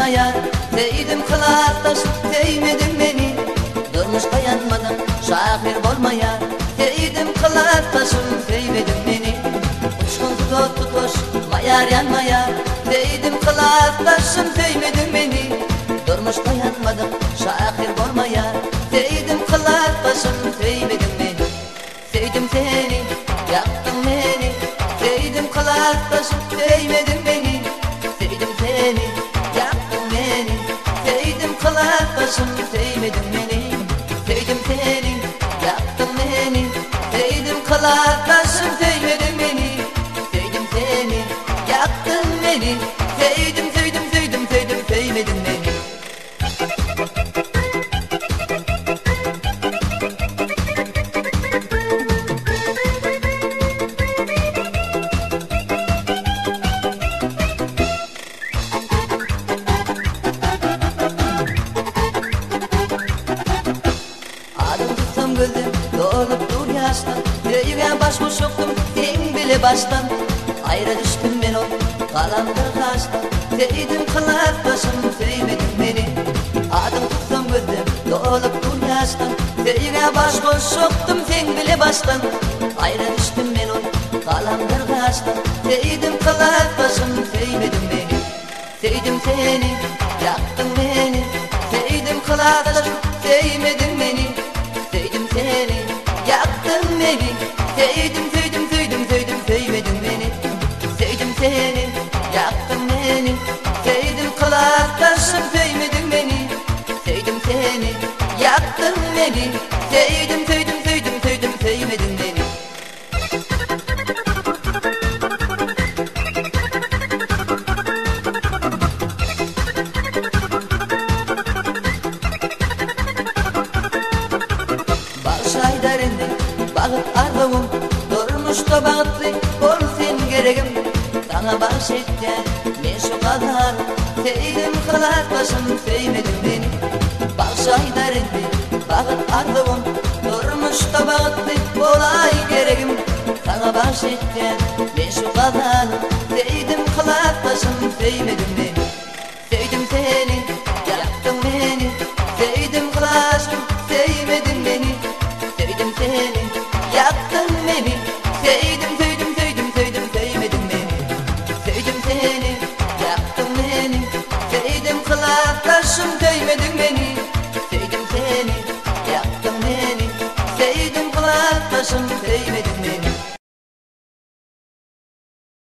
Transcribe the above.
yanmaya, değdim kılaktaşım değmedin beni. Durmuşka yanmadım şahir olmaya, değdim kılaktaşım değmedin beni. Uçkun tutuş mayar yanmaya, değdim kılaktaşım değmedin beni. Durmuşka yanmadım şahir olmaya, değdim kılaktaşım değmedin beni. Sevdim seni, yaktın beni, değdim kılaktaşım değmedin beni. Sevdim seni, yaktın beni, değdim kılaktaşım değmedin beni. Sevdim seni, yaktın beni, değdim kılaktaşım değmedin beni. Sevdim seni, yaktın beni, sevdim değmedin beni. Gözüm dolup dur yaştan, yüreğe baş koşuktum sen bile baştan. Ayrı düştüm ben o kalandır kaçtan, değdim kılaktaşım sevmedin beni. Adım tutsam gözüm dolup dur yaştan, yüreğe baş koşuktum sen bile baştan. Ayrı düştüm ben o kalandır kaçtan, değdim kılaktaşım sevmedin beni. Sevdim seni, yaktın beni, sevdim kılaktaşım sevmedin beni. Sevdim seni, yaktın beni, sevdim sevmedin beni. Sevdim seni, yaktın beni, sevdim kılaktaşım sevmedin beni. Sevdim seni, yaktın beni, sevdim sevmedin beni. Şaydarinde bağıt ardığım, durmuşta bağıtlı ol sen geregim. Sana bahşetken ne şu kadar, sevdim kılaktaşım sevmedin beni. Şaydarinde bağıt ardığım, durmuşta bağıtlı olay geregim. Sana bahşetken ne şu kadar, sevdim kılaktaşım sevmedin beni. Sevdim seni, yaktın beni, sevdim kılaktaşım sevmedin beni. Sevdim seni, yaktın beni, sevdim sevmedin beni. Sevdim seni, yaktın beni, sevdim kılaktaşım değmedin beni. Sevdim seni, yaktın beni, sevdim kılaktaşım değmedin beni.